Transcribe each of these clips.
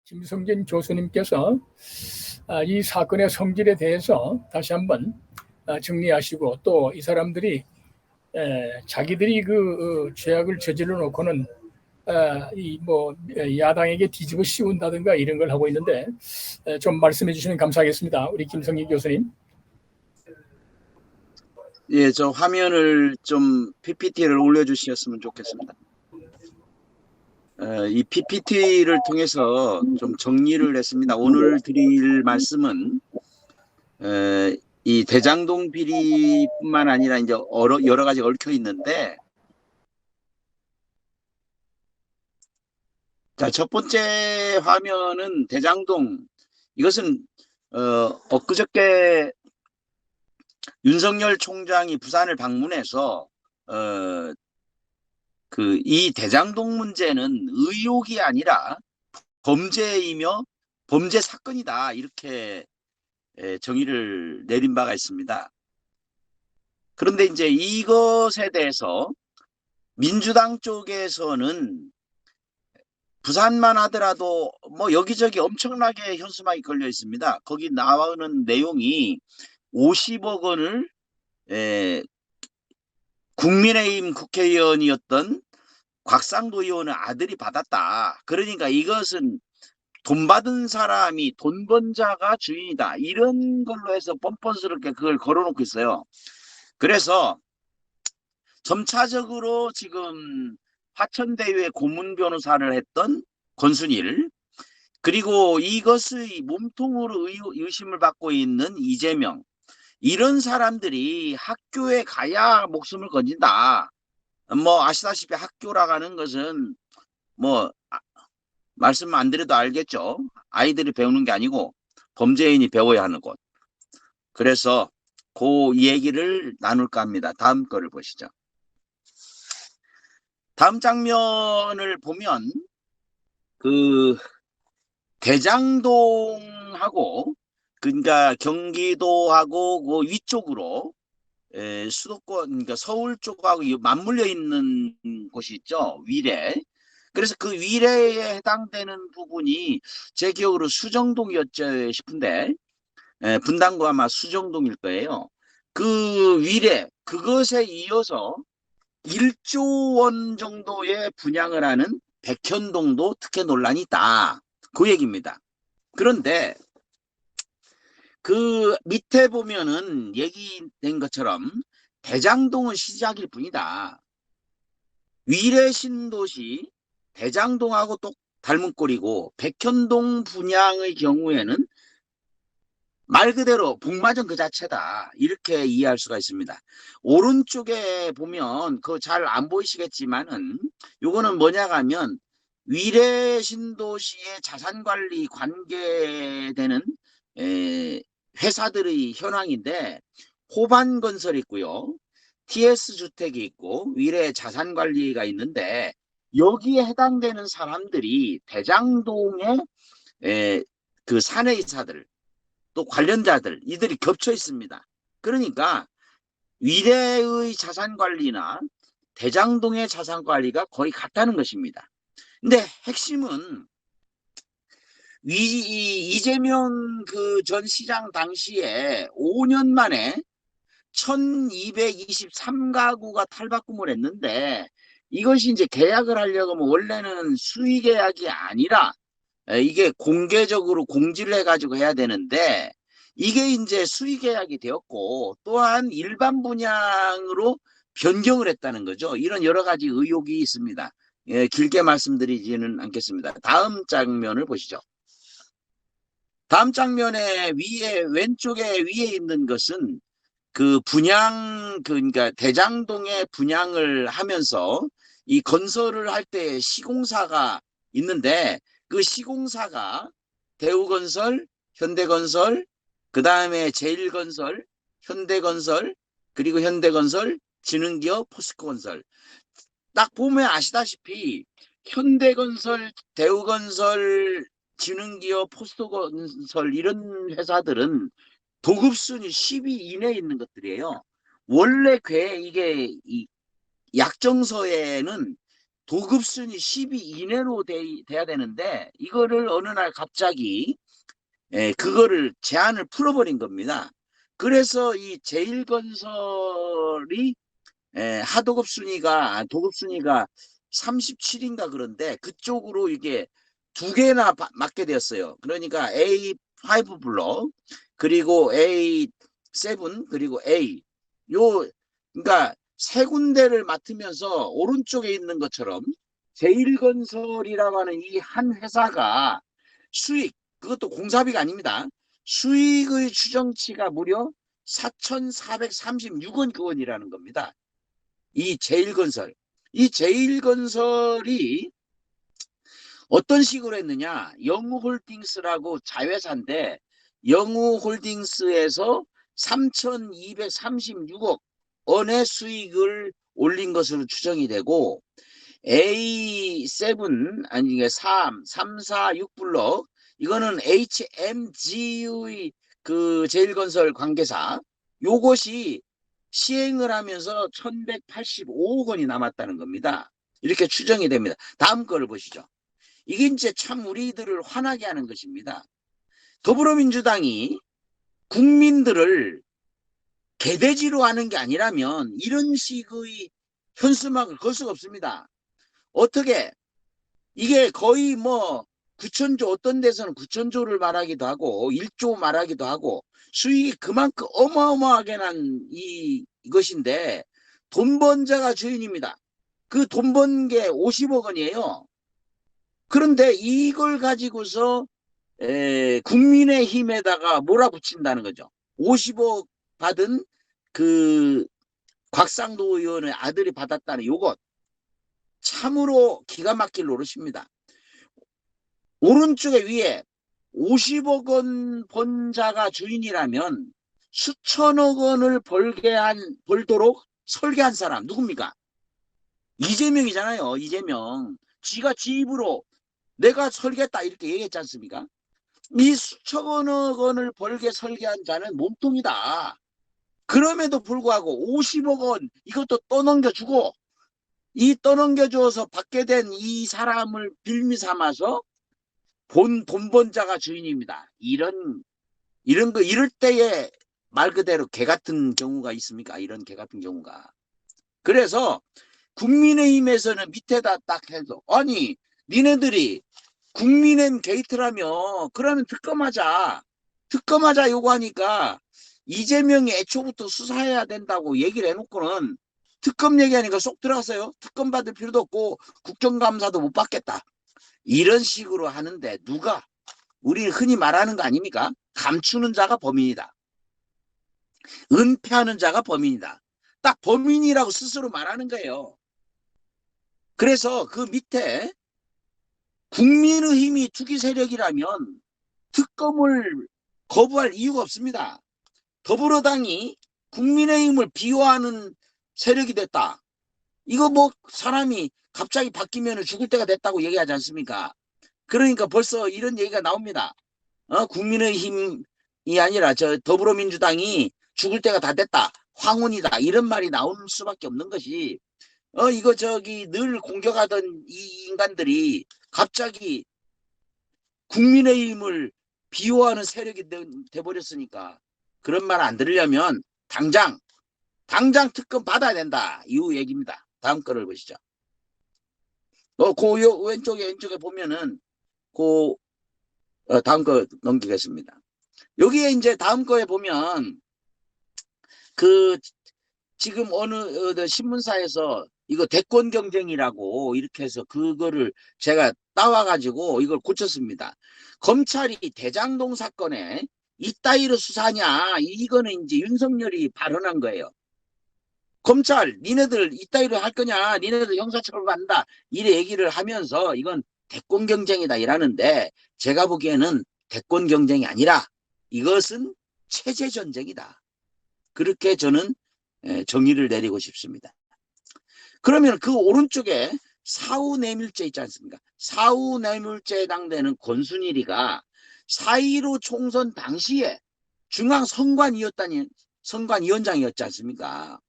김성진 교수님께서 이 사건의 성질에 대해서 다시 한번 정리하시고, 또 이 사람들이 자기들이 그 죄악을 저질러 놓고는 야당에게 뒤집어 씌운다든가 이런 걸 하고 있는데, 좀 말씀해 주시면 감사하겠습니다. 우리 김성진 교수님. 예, 저 화면을 좀 PPT를 올려주셨으면 좋겠습니다. 이 PPT를 통해서 좀 정리를 했습니다. 오늘 드릴 말씀은 이 대장동 비리뿐만 아니라 이제 여러 가지 얽혀 있는데, 자, 첫 번째 화면은 대장동. 이것은 엊그저께 윤석열 총장이 부산을 방문해서 이 대장동 문제는 의혹이 아니라 범죄이며 범죄 사건이다, 이렇게 정의를 내린 바가 있습니다. 그런데 이제 이것에 대해서 민주당 쪽에서는 부산만 하더라도 뭐 여기저기 엄청나게 현수막이 걸려 있습니다. 거기 나오는 내용이 50억 원을 국민의힘 국회의원이었던 곽상도 의원의 아들이 받았다. 그러니까 이것은 돈 받은 사람이 돈 번 자가 주인이다, 이런 걸로 해서 뻔뻔스럽게 그걸 걸어놓고 있어요. 그래서 점차적으로 지금 화천대유의 고문 변호사를 했던 권순일, 그리고 이것의 몸통으로 의심을 받고 있는 이재명, 이런 사람들이 학교에 가야 목숨을 건진다. 뭐 아시다시피 학교라고 하는 것은 뭐 말씀 안 드려도 알겠죠. 아이들이 배우는 게 아니고 범죄인이 배워야 하는 곳. 그래서 그 얘기를 나눌까 합니다. 다음 거를 보시죠. 다음 장면을 보면 그 대장동하고, 그러니까 경기도하고 그 위쪽으로 수도권, 그러니까 서울 쪽하고 맞물려 있는 곳이 있죠. 위례. 그래서 그 위례에 해당되는 부분이 제 기억으로 수정동이었죠 싶은데, 분당구 아마 수정동일 거예요. 그 위례, 그것에 이어서 1조 원 정도의 분양을 하는 백현동도 특혜 논란이 있다, 그 얘기입니다. 그런데 그 밑에 보면은 얘기된 것처럼 대장동은 시작일 뿐이다. 위례 신도시 대장동하고 또 닮은 꼴이고, 백현동 분양의 경우에는 말 그대로 복마전 그 자체다, 이렇게 이해할 수가 있습니다. 오른쪽에 보면 그 잘 안 보이시겠지만은 요거는 뭐냐 하면 위례 신도시의 자산관리 관계되는 회사들의 현황인데, 호반건설이 있고요, TS주택이 있고 위례 자산관리가 있는데, 여기에 해당되는 사람들이 대장동의 그 사내이사들, 또 관련자들, 이들이 겹쳐 있습니다. 그러니까 위례의 자산관리나 대장동의 자산관리가 거의 같다는 것입니다. 근데 핵심은 이재명 그 전 시장 당시에 5년 만에 1223가구가 탈바꿈을 했는데, 이것이 이제 계약을 하려고 하면 원래는 수의 계약이 아니라 이게 공개적으로 공지를 해가지고 해야 되는데, 이게 이제 수의 계약이 되었고, 또한 일반 분양으로 변경을 했다는 거죠. 이런 여러 가지 의혹이 있습니다. 길게 말씀드리지는 않겠습니다. 다음 장면을 보시죠. 다음 장면에 왼쪽에 위에 있는 것은 그 분양, 그러니까 대장동에 분양을 하면서 이 건설을 할 때 시공사가 있는데, 그 시공사가 대우건설, 현대건설, 그 다음에 제일건설, 현대건설, 그리고 현대건설, 지능기업, 포스코건설. 딱 보면 아시다시피 현대건설, 대우건설, 지능기업, 포스코건설, 이런 회사들은 도급순위 10위 이내에 있는 것들이에요. 원래 이게 이 약정서에는 도급순이 12 이내로 돼야 되는데 이거를 어느 날 갑자기 그거를 제한을 풀어버린 겁니다. 그래서 이 제일건설이 하도급 순위가 도급 순위가 37인가 그런데 그쪽으로 이게 두 개나 맡게 되었어요. 그러니까 A5 블록 그리고 A7 그리고 A 요 그러니까 세 군데를 맡으면서 오른쪽에 있는 것처럼 제일건설이라고 하는 이 한 회사가 수익 그것도 공사비가 아닙니다. 수익의 추정치가 무려 4,436억 원이라는 겁니다. 이 제일건설. 이 제일건설이 어떤 식으로 했느냐. 영우홀딩스라고 자회사인데 영우홀딩스에서 3,236억 원의 수익을 올린 것으로 추정이 되고 A7 아니 3, 4, 6블록 이거는 HMG의 그 제일건설 관계사 요것이 시행을 하면서 1,185억 원이 남았다는 겁니다. 이렇게 추정이 됩니다. 다음 거를 보시죠. 이게 이제 참 우리들을 화나게 하는 것입니다. 더불어민주당이 국민들을 개돼지로 하는 게 아니라면 이런 식의 현수막을 걸 수가 없습니다. 어떻게 이게 거의 뭐 9천조 어떤 데서는 9천조를 말하기도 하고 1조 말하기도 하고 수익이 그만큼 어마어마하게 난 이것인데 돈 번 자가 주인입니다. 그 돈 번 게 50억 원이에요. 그런데 이걸 가지고서 국민의힘에다가 몰아붙인다는 거죠. 50억 받은 그 곽상도 의원의 아들이 받았다는 요것 참으로 기가 막힐 노릇입니다. 오른쪽에 위에 50억 원 번 자가 주인이라면 수천억 원을 벌도록 설계한 사람 누굽니까? 이재명이잖아요. 이재명. 지가 지 입으로 내가 설계했다 이렇게 얘기했지 않습니까? 이 수천억 원을 벌게 설계한 자는 몸통이다. 그럼에도 불구하고 50억 원 이것도 떠넘겨주고 이 떠넘겨줘서 받게 된 이 사람을 빌미 삼아서 돈 번 자가 주인입니다. 이럴 때에 말 그대로 개 같은 경우가 있습니까? 이런 개 같은 경우가. 그래서 국민의힘에서는 밑에다 딱 해서 아니 니네들이 국민의힘 게이트라며 그러면 특검하자 요구하니까 이재명이 애초부터 수사해야 된다고 얘기를 해놓고는 특검 얘기하니까 쏙 들어갔어요. 특검 받을 필요도 없고 국정감사도 못 받겠다. 이런 식으로 하는데 누가 우리 흔히 말하는 거 아닙니까? 감추는 자가 범인이다. 은폐하는 자가 범인이다. 딱 범인이라고 스스로 말하는 거예요. 그래서 그 밑에 국민의힘이 투기 세력이라면 특검을 거부할 이유가 없습니다. 더불어당이 국민의힘을 비호하는 세력이 됐다. 이거 뭐 사람이 갑자기 바뀌면 죽을 때가 됐다고 얘기하지 않습니까? 그러니까 벌써 이런 얘기가 나옵니다. 국민의힘이 아니라 저 더불어민주당이 죽을 때가 다 됐다. 황혼이다. 이런 말이 나올 수밖에 없는 것이 이거 저기 늘 공격하던 이 인간들이 갑자기 국민의힘을 비호하는 세력이 돼버렸으니까 그런 말 안 들으려면 당장 특검 받아야 된다. 이 얘기입니다. 다음 거를 보시죠. 그 왼쪽에 보면은 다음 거 넘기겠습니다. 여기에 이제 다음 거에 보면 지금 어느 신문사에서 이거 대권 경쟁이라고 이렇게 해서 그거를 제가 따와가지고 이걸 고쳤습니다. 검찰이 대장동 사건에 이따위로 수사하냐 이거는 이제 윤석열이 발언한 거예요. 검찰 니네들 이따위로 할 거냐 니네들 형사처벌 받는다 이래 얘기를 하면서 이건 대권 경쟁이다 이라는데 제가 보기에는 대권 경쟁이 아니라 이것은 체제 전쟁이다. 그렇게 저는 정의를 내리고 싶습니다. 그러면 그 오른쪽에 사후뇌물죄 있지 않습니까? 사후뇌물죄에 해당되는 권순일이가 4.15 총선 당시에 중앙선관위원장이었지 않습니까?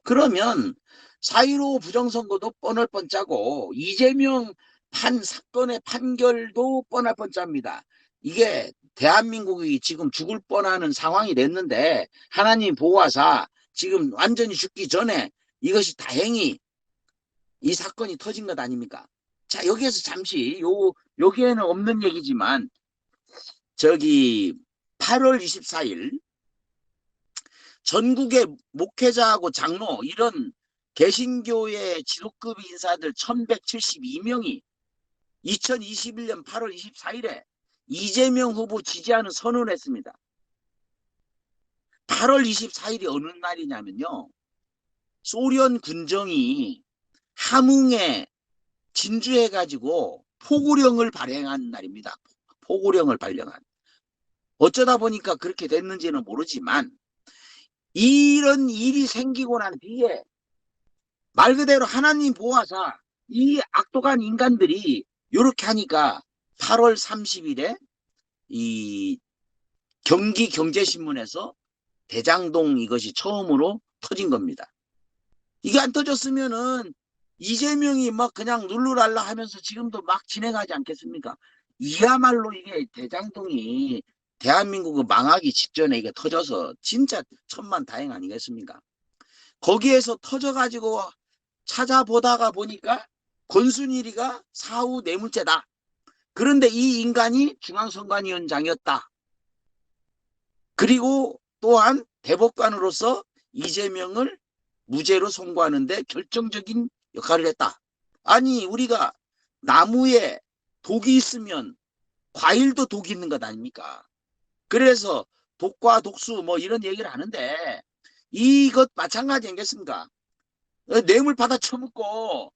그러면 4.15 부정선거도 뻔할 뻔짜고 이재명 사건의 판결도 뻔할 뻔짜입니다. 이게 대한민국이 지금 죽을 뻔하는 상황이 됐는데 하나님 보호하사 지금 완전히 죽기 전에 이것이 다행히 이 사건이 터진 것 아닙니까? 자, 여기에서 잠시 여기에는 없는 얘기지만 저기 8월 24일 전국의 목회자하고 장로 이런 개신교의 지도급 인사들 1172명이 2021년 8월 24일에 이재명 후보 지지하는 선언을 했습니다. 8월 24일이 어느 날이냐면요. 소련 군정이 함흥에 진주해가지고 포고령을 발행한 날입니다. 포고령을 발령한. 어쩌다 보니까 그렇게 됐는지는 모르지만 이런 일이 생기고 난 뒤에 말 그대로 하나님 보호하사 이 악독한 인간들이 이렇게 하니까 8월 30일에 이 경기경제신문에서 대장동 이것이 처음으로 터진 겁니다. 이게 안 터졌으면은 이재명이 막 그냥 룰루랄라 하면서 지금도 막 진행하지 않겠습니까? 이야말로 이게 대장동이 대한민국을 망하기 직전에 이게 터져서 진짜 천만다행 아니겠습니까? 거기에서 터져가지고 찾아보다가 보니까 권순일이가 사후 뇌물죄다. 그런데 이 인간이 중앙선관위원장이었다. 그리고 또한 대법관으로서 이재명을 무죄로 선고하는데 결정적인 역할을 했다. 아니 우리가 나무에 독이 있으면 과일도 독이 있는 것 아닙니까? 그래서 독과 독수 뭐 이런 얘기를 하는데 이것 마찬가지 아니겠습니까? 뇌물 받아 처먹고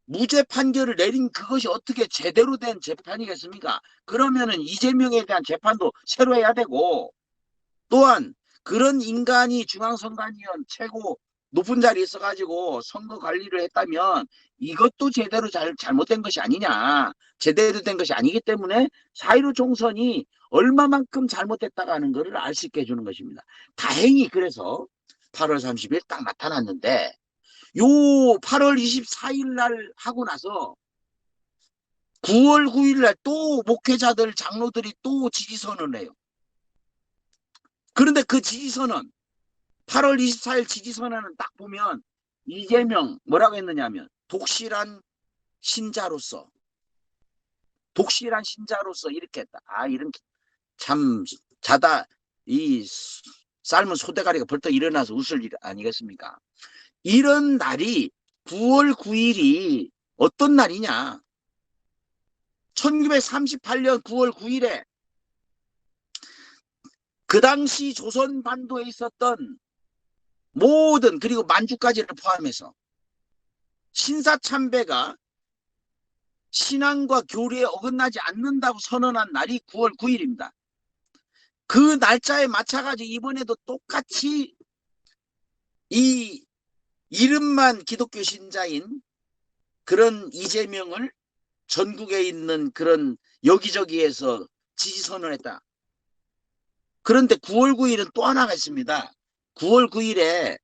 무죄 판결을 내린 그것이 어떻게 제대로 된 재판이겠습니까? 그러면은 이재명에 대한 재판도 새로 해야 되고 또한 그런 인간이 중앙선관위원 최고 높은 자리에 있어가지고 선거 관리를 했다면 이것도 제대로 잘못된 것이 아니냐. 제대로 된 것이 아니기 때문에 4.15 총선이 얼마만큼 잘못됐다는 것을 알 수 있게 해주는 것입니다. 다행히 그래서 8월 30일 딱 나타났는데 요 8월 24일 날 하고 나서 9월 9일 날 또 목회자들 장로들이 또 지지선언을 해요. 그런데 그 지지선언 8월 24일 지지선언을 딱 보면 이재명 뭐라고 했느냐면 독실한 신자로서 이렇게 했다. 아 이런 참 자다 이 삶은 소대가리가 벌떡 일어나서 웃을 일 아니겠습니까? 이런 날이 9월 9일이 어떤 날이냐? 1938년 9월 9일에 그 당시 조선반도에 있었던 모든 그리고 만주까지를 포함해서 신사참배가 신앙과 교리에 어긋나지 않는다고 선언한 날이 9월 9일입니다. 그 날짜에 맞춰가지고 이번에도 똑같이 이 이름만 기독교 신자인 그런 이재명을 전국에 있는 그런 여기저기에서 지지선언했다. 그런데 9월 9일은 또 하나가 있습니다. 9월 9일에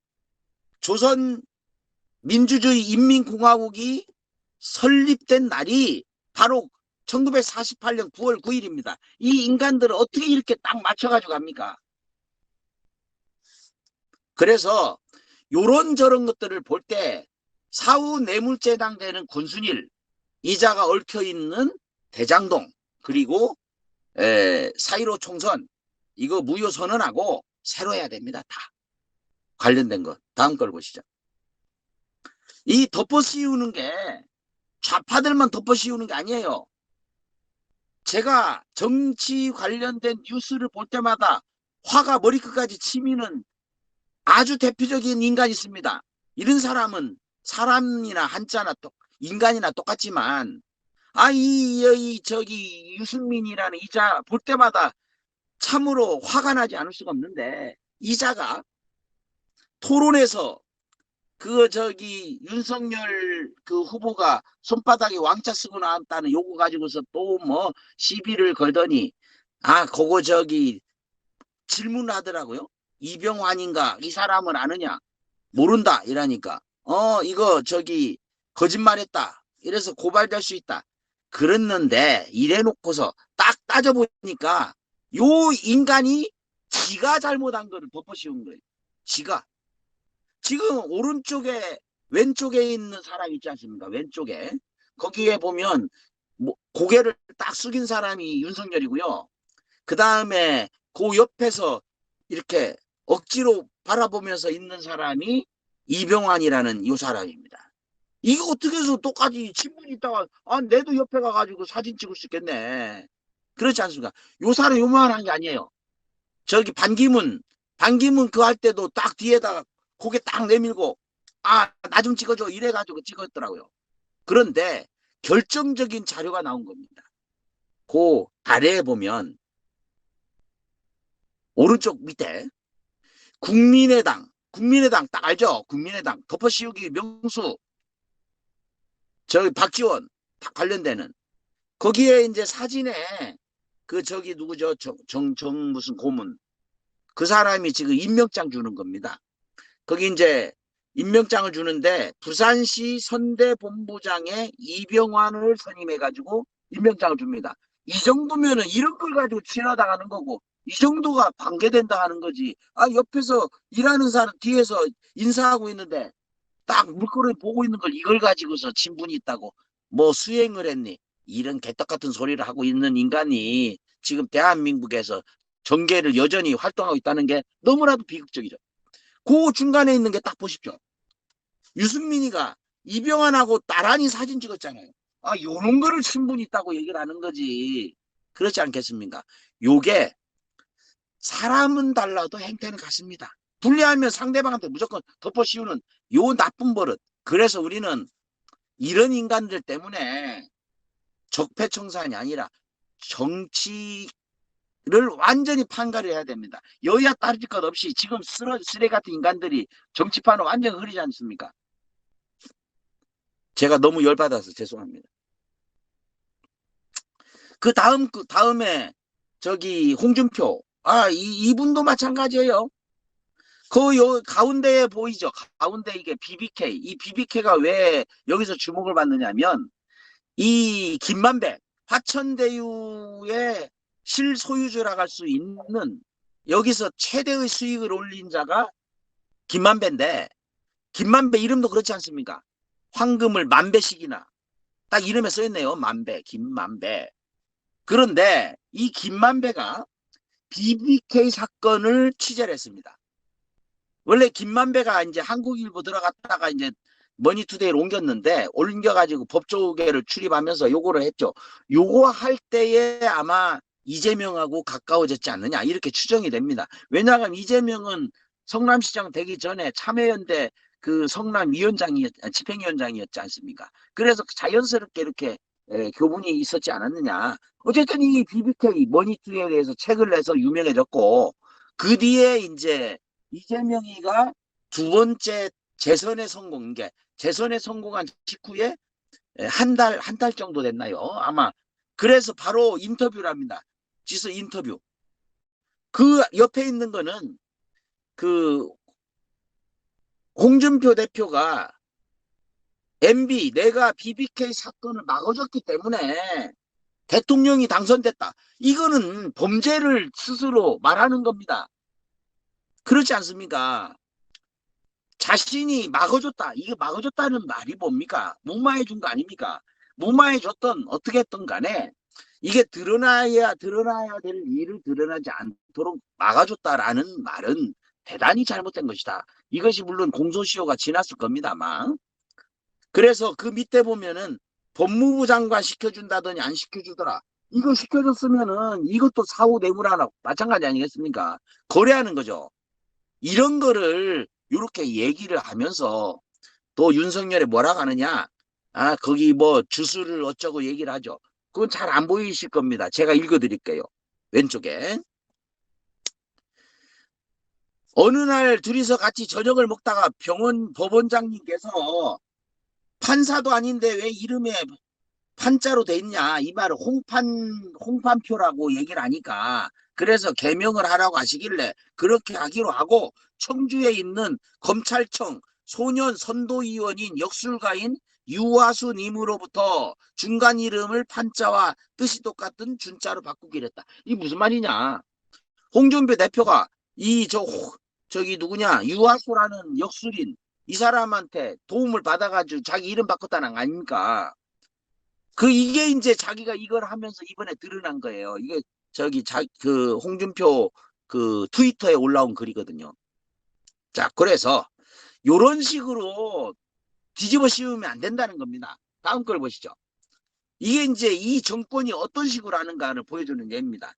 조선민주주의 인민공화국이 설립된 날이 바로 1948년 9월 9일입니다. 이 인간들은 어떻게 이렇게 딱 맞춰가지고 갑니까? 그래서 요런저런 것들을 볼 때 사후 뇌물죄 당되는 권순일, 이자가 얽혀있는 대장동, 그리고 4.15 총선 이거 무효 선언하고 새로 해야 됩니다. 다 관련된 것. 다음 걸 보시죠. 이 덮어씌우는 게 좌파들만 덮어씌우는 게 아니에요. 제가 정치 관련된 뉴스를 볼 때마다 화가 머리끝까지 치미는 아주 대표적인 인간이 있습니다. 이런 사람은 사람이나 한자나 인간이나 똑같지만 저기 유승민이라는 이자 볼 때마다 참으로 화가 나지 않을 수가 없는데 이자가 토론에서 윤석열 그 후보가 손바닥에 왕자 쓰고 나왔다는 요구 가지고서 또 뭐 시비를 걸더니 그거 질문을 하더라고요. 이병환인가 이 사람을 아느냐 모른다 이러니까 이거 저기 거짓말했다. 이래서 고발될 수 있다. 그랬는데 이래놓고서 딱 따져보니까 요 인간이 지가 잘못한 거를 덮어씌운 거예요. 지가. 지금 오른쪽에 왼쪽에 있는 사람 있지 않습니까? 왼쪽에. 거기에 보면 뭐 고개를 딱 숙인 사람이 윤석열이고요. 그 다음에 그 옆에서 이렇게 억지로 바라보면서 있는 사람이 이병환이라는 이 사람입니다. 이거 어떻게 해서 똑같이 친분이 있다가 내도 옆에 가가지고 사진 찍을 수 있겠네. 그렇지 않습니까? 요 사람 요만한 게 아니에요. 저기 반기문 그 할 때도 딱 뒤에다가 고개 딱 내밀고 나 좀 찍어줘 이래가지고 찍었더라고요. 그런데 결정적인 자료가 나온 겁니다. 그 아래에 보면 오른쪽 밑에 국민의당 딱 알죠? 국민의당 덮어씌우기 명수 저기 박지원 관련되는 거기에 이제 사진에 그 저기 누구죠? 정 무슨 고문 그 사람이 지금 임명장 주는 겁니다. 거기 이제 임명장을 주는데 부산시 선대본부장에 이병환을 선임해가지고 임명장을 줍니다. 이 정도면은 이런 걸 가지고 지나다가는 거고 이 정도가 관계된다 하는 거지. 옆에서 일하는 사람 뒤에서 인사하고 있는데 딱 물꼬를 보고 있는 걸 이걸 가지고서 친분이 있다고 뭐 수행을 했니? 이런 개떡 같은 소리를 하고 있는 인간이 지금 대한민국에서 정계를 여전히 활동하고 있다는 게 너무나도 비극적이죠. 그 중간에 있는 게 딱 보십시오. 유승민이가 이병환하고 나란히 사진 찍었잖아요. 요런 거를 친분이 있다고 얘기를 하는 거지. 그렇지 않겠습니까? 요게 사람은 달라도 행태는 같습니다. 불리하면 상대방한테 무조건 덮어씌우는 요 나쁜 버릇. 그래서 우리는 이런 인간들 때문에 적폐청산이 아니라 정치를 완전히 판가를 해야 됩니다. 여야 따질 것 없이 지금 쓰레 같은 인간들이 정치판을 완전히 흐리지 않습니까? 제가 너무 열받아서 죄송합니다. 그 다음에 저기 홍준표 이분도 마찬가지예요. 요 가운데에 보이죠? 가운데 이게 BBK. 이 BBK가 왜 여기서 주목을 받느냐면 이 김만배 화천대유의 실소유주라고 할 수 있는 여기서 최대의 수익을 올린 자가 김만배인데 김만배 이름도 그렇지 않습니까? 황금을 만배씩이나 딱 이름에 써있네요. 만배, 김만배. 그런데 이 김만배가 BBK 사건을 취재를 했습니다. 원래 김만배가 이제 한국일보 들어갔다가 이제 머니투데이를 옮겨가지고 법조계를 출입하면서 요거를 했죠. 요거 할 때에 아마 이재명하고 가까워졌지 않느냐 이렇게 추정이 됩니다. 왜냐하면 이재명은 성남시장 되기 전에 참여연대 그 집행위원장이었지 않습니까? 그래서 자연스럽게 이렇게 교분이 있었지 않았느냐. 어쨌든 이 BBK 머니투데이에 대해서 책을 내서 유명해졌고 그 뒤에 이제 이재명이가 두 번째 재선에 성공한 직후에 한 달 정도 됐나요? 아마. 그래서 바로 인터뷰를 합니다. 지수 인터뷰. 그 옆에 있는 거는 그 홍준표 대표가 MB 내가 BBK 사건을 막아줬기 때문에 대통령이 당선됐다. 이거는 범죄를 스스로 말하는 겁니다. 그렇지 않습니까? 자신이 막아줬다. 이게 막아줬다는 말이 뭡니까? 무마해준 거 아닙니까? 무마해줬던 어떻게 했던 간에 이게 드러나야 될 일을 드러나지 않도록 막아줬다라는 말은 대단히 잘못된 것이다. 이것이 물론 공소시효가 지났을 겁니다만. 그래서 그 밑에 보면은 법무부 장관 시켜준다더니 안 시켜주더라. 이거 시켜줬으면은 이것도 사후 뇌물하나 마찬가지 아니겠습니까? 거래하는 거죠. 이런 거를 이렇게 얘기를 하면서 또 윤석열이 뭐라고 하느냐? 거기 뭐 주수를 어쩌고 얘기를 하죠. 그건 잘 안 보이실 겁니다. 제가 읽어드릴게요. 왼쪽에. 어느 날 둘이서 같이 저녁을 먹다가 병원 법원장님께서 판사도 아닌데 왜 이름에 판자로 돼 있냐 이 말을 홍판표라고 얘기를 하니까 그래서 개명을 하라고 하시길래 그렇게 하기로 하고 청주에 있는 검찰청 소년 선도위원인 역술가인 유화수님으로부터 중간 이름을 판자와 뜻이 똑같은 준자로 바꾸기로 했다. 이게 무슨 말이냐? 홍준표 대표가 저기 누구냐 유화수라는 역술인 이 사람한테 도움을 받아가지고 자기 이름 바꿨다는 거 아닙니까? 이게 이제 자기가 이걸 하면서 이번에 드러난 거예요. 이게 그 홍준표 그 트위터에 올라온 글이거든요. 자, 그래서 요런 식으로 뒤집어 씌우면 안 된다는 겁니다. 다음 걸 보시죠. 이게 이제 이 정권이 어떤 식으로 하는가를 보여주는 예입니다.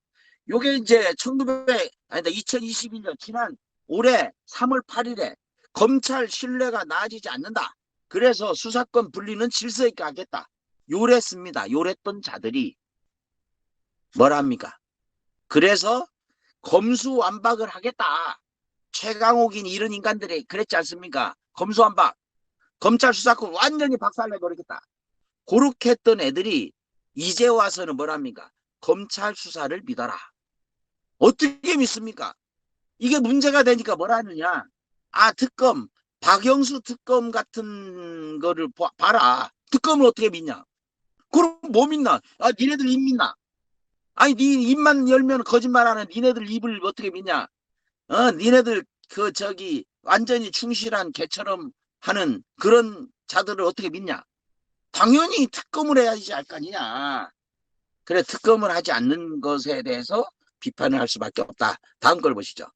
요게 이제 2021년 지난 올해 3월 8일에 검찰 신뢰가 나아지지 않는다. 그래서 수사권 분리는 질서 있게 하겠다. 요랬습니다. 요랬던 자들이 뭐랍니까? 그래서 검수완박을 하겠다. 최강욱인 이런 인간들이 그랬지 않습니까? 검수완박. 검찰 수사권 완전히 박살내버리겠다. 그렇게 했던 애들이 이제 와서는 뭐랍니까? 검찰 수사를 믿어라. 어떻게 믿습니까? 이게 문제가 되니까 뭐라느냐? 특검, 박영수 특검 같은 거를 봐라. 특검을 어떻게 믿냐? 그럼 뭐 믿나? 니네들 입 믿나? 아니, 네 입만 열면 거짓말하는 니네들 입을 어떻게 믿냐? 니네들 완전히 충실한 개처럼 하는 그런 자들을 어떻게 믿냐? 당연히 특검을 해야지 할 거 아니냐. 그래, 특검을 하지 않는 것에 대해서 비판을 할 수밖에 없다. 다음 걸 보시죠.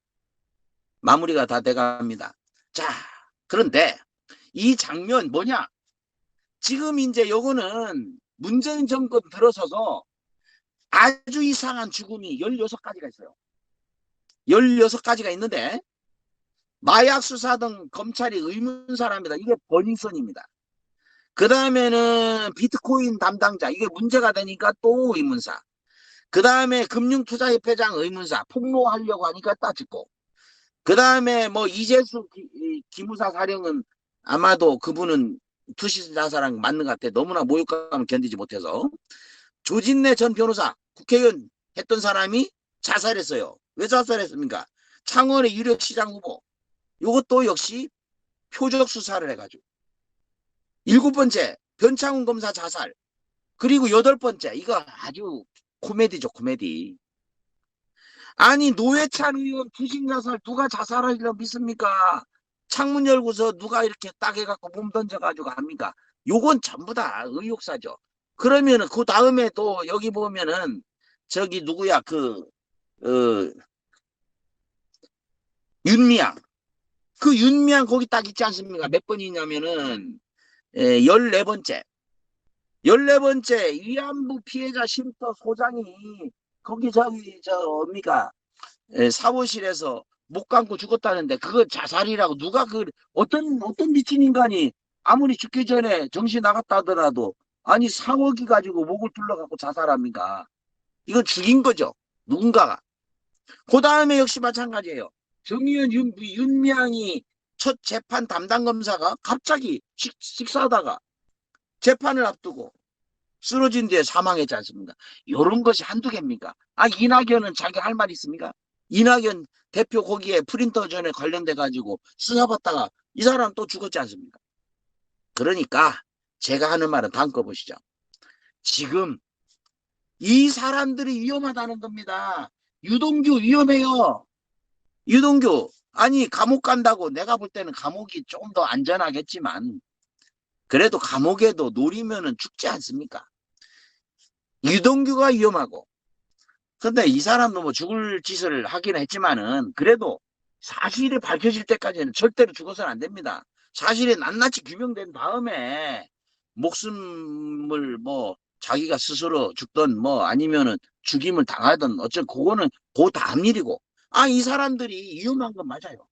마무리가 다 돼갑니다. 자, 그런데 이 장면 뭐냐? 지금 이제 요거는 문재인 정권 들어서서 아주 이상한 죽음이 16가지가 있어요. 16가지가 있는데 마약 수사 등 검찰이 의문사랍니다. 이게 버닝썬입니다. 그 다음에는 비트코인 담당자, 이게 문제가 되니까 또 의문사. 그 다음에 금융투자협회장 의문사, 폭로하려고 하니까 따지고. 그 다음에 뭐 이재수 기무사 사령은 아마도 그분은 투시자사랑 맞는 것 같아. 너무나 모욕감을 견디지 못해서. 조진래 전 변호사, 국회의원 했던 사람이 자살했어요. 왜 자살했습니까? 창원의 유력시장 후보. 이것도 역시 표적 수사를 해가지고. 7번째, 변창훈 검사 자살. 그리고 8번째, 이거 아주 코미디죠, 코미디. 아니, 노회찬 의원 부식 자살 누가 자살하리라고 믿습니까? 창문 열고서 누가 이렇게 딱 해갖고 몸 던져가지고 합니까? 요건 전부 다 의혹사죠. 그러면은 그 다음에 또 여기 보면은 저기 누구야 윤미향. 그 윤미향 거기 딱 있지 않습니까? 몇 번이냐면은 14번째. 14번째 위안부 피해자 쉼터 소장이 거기 뭡니까? 사무실에서 목 감고 죽었다는데 그거 자살이라고 누가 어떤 미친 인간이 아무리 죽기 전에 정신 나갔다 하더라도 아니 4억이 가지고 목을 둘러갖고 자살합니까? 이건 죽인 거죠. 누군가가. 그 다음에 역시 마찬가지예요. 정의원 윤미향이 첫 재판 담당 검사가 갑자기 식사하다가 재판을 앞두고 쓰러진 뒤에 사망했지 않습니까? 이런 것이 한두 개입니까? 이낙연은 자기 할 말 있습니까? 이낙연 대표 거기에 프린터 전에 관련돼 가지고 수사받다가 이 사람 또 죽었지 않습니까? 그러니까 제가 하는 말은 다음 거 보시죠. 지금 이 사람들이 위험하다는 겁니다. 유동규 위험해요. 유동규 아니 감옥 간다고 내가 볼 때는 감옥이 조금 더 안전하겠지만 그래도 감옥에도 노리면은 죽지 않습니까? 유동규가 위험하고 근데 이 사람도 뭐 죽을 짓을 하긴 했지만은 그래도 사실이 밝혀질 때까지는 절대로 죽어서는 안 됩니다. 사실이 낱낱이 규명된 다음에 목숨을 뭐 자기가 스스로 죽든 뭐 아니면은 죽임을 당하든 어쨌든 그거는 그 다음 일이고 이 사람들이 위험한 건 맞아요.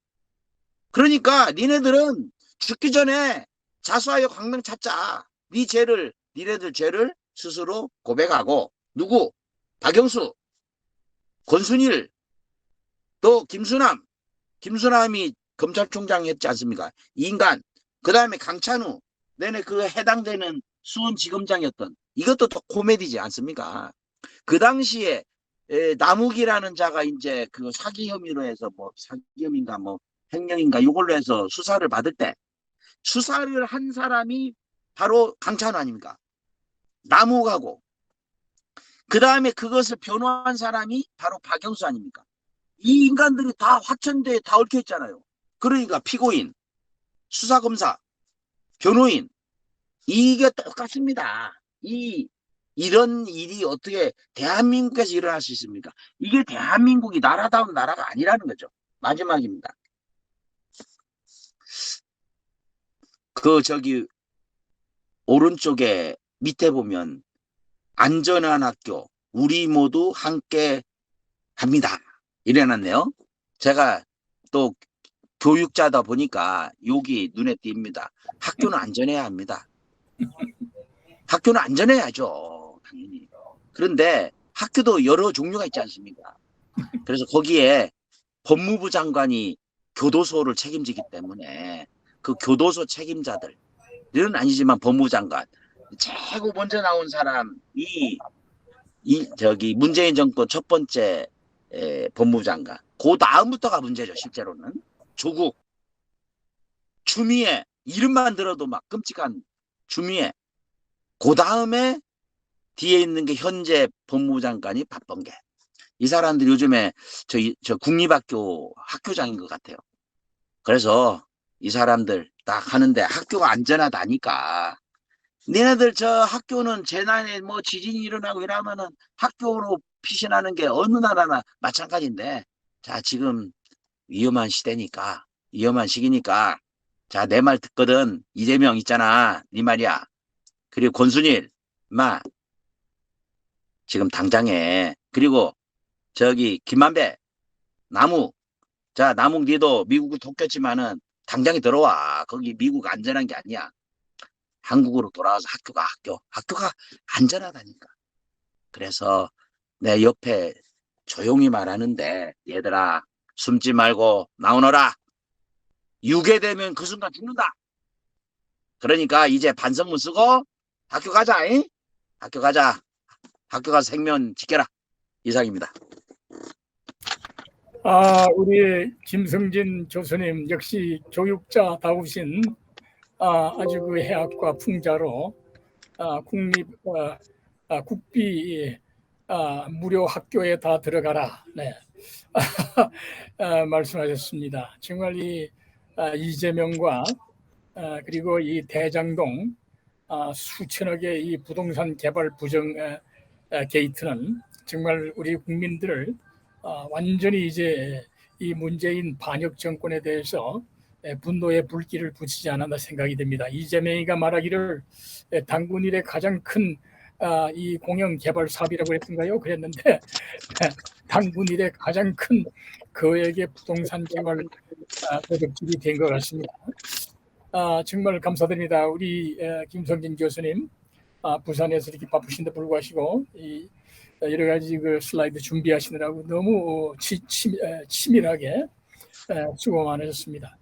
그러니까 니네들은 죽기 전에 자수하여 광명 찾자. 니네들 죄를 스스로 고백하고 누구? 박영수, 권순일, 또 김수남이 검찰총장 했지 않습니까? 이 인간. 그 다음에 강찬우, 내내 그 해당되는 수원지검장이었던 이것도 또 코미디지 않습니까? 그 당시에 남욱이라는 자가 이제 그 사기 혐의로 해서 뭐 사기 혐의인가 뭐 횡령인가 이걸로 해서 수사를 받을 때 수사를 한 사람이 바로 강찬호 아닙니까? 남욱하고 그 다음에 그것을 변호한 사람이 바로 박영수 아닙니까? 이 인간들이 다 화천대에 다 얽혀 있잖아요. 그러니까 피고인, 수사검사, 변호인 이게 똑같습니다. 이런 일이 어떻게 대한민국에서 일어날 수 있습니까? 이게 대한민국이 나라다운 나라가 아니라는 거죠. 마지막입니다. 저기 오른쪽에 밑에 보면 안전한 학교 우리 모두 함께 합니다. 이래놨네요. 제가 또 교육자다 보니까 여기 눈에 띕니다. 학교는 안전해야 합니다. 학교는 안전해야죠. 당연히. 그런데 학교도 여러 종류가 있지 않습니까? 그래서 거기에 법무부 장관이 교도소를 책임지기 때문에 그 교도소 책임자들은 아니지만 법무부 장관 최고 먼저 나온 사람이 저기 문재인 정권 첫 번째 법무부 장관. 그 다음부터가 문제죠. 실제로는 조국, 추미애 이름만 들어도 막 끔찍한 추미애. 그 다음에 뒤에 있는 게 현재 법무부 장관이 박범계. 이 사람들 요즘에 저 국립학교 학교장인 것 같아요. 그래서 이 사람들 딱 하는데 학교가 안전하다니까. 니네들 저 학교는 재난에 뭐 지진이 일어나고 이러면은 학교로 피신하는 게 어느 나라나 마찬가지인데, 자, 지금 위험한 시대니까, 위험한 시기니까, 자, 내 말 듣거든. 이재명 있잖아. 네 말이야. 그리고 권순일, 마 지금 당장에. 그리고 저기 김만배, 남욱. 자, 남욱 니도 미국을 돕겠지만은 당장에 들어와. 거기 미국 안전한 게 아니야. 한국으로 돌아와서 학교가 안전하다니까. 그래서 내 옆에 조용히 말하는데, 얘들아 숨지 말고 나오너라. 유괴되면 그 순간 죽는다. 그러니까 이제 반성문 쓰고 학교 가자. 잉? 학교 가자. 학교 가서 생명 지켜라. 이상입니다. 우리 김성진 교수님 역시 교육자다우신 아주 그 해학과 풍자로 국비 무료 학교에 다 들어가라. 네. 말씀하셨습니다. 정말 이재명과 그리고 이 대장동 수천억의 이 부동산 개발 부정 게이트는 정말 우리 국민들을 완전히 이제 이 문재인 반역 정권에 대해서 분노의 불길을 붙이지 않았나 생각이 됩니다. 이재명이가 말하기를 당군 일의 가장 큰 이 공영 개발 사업이라고 했던가요? 그랬는데 당군 일의 가장 큰 거액의 부동산 개발 도둑질이 된 것 같습니다. 정말 감사드립니다. 우리 김성진 교수님 부산에서 이렇게 바쁘신데 불구하고 여러 가지 그 슬라이드 준비하시느라고 너무 치밀하게 수고 많으셨습니다.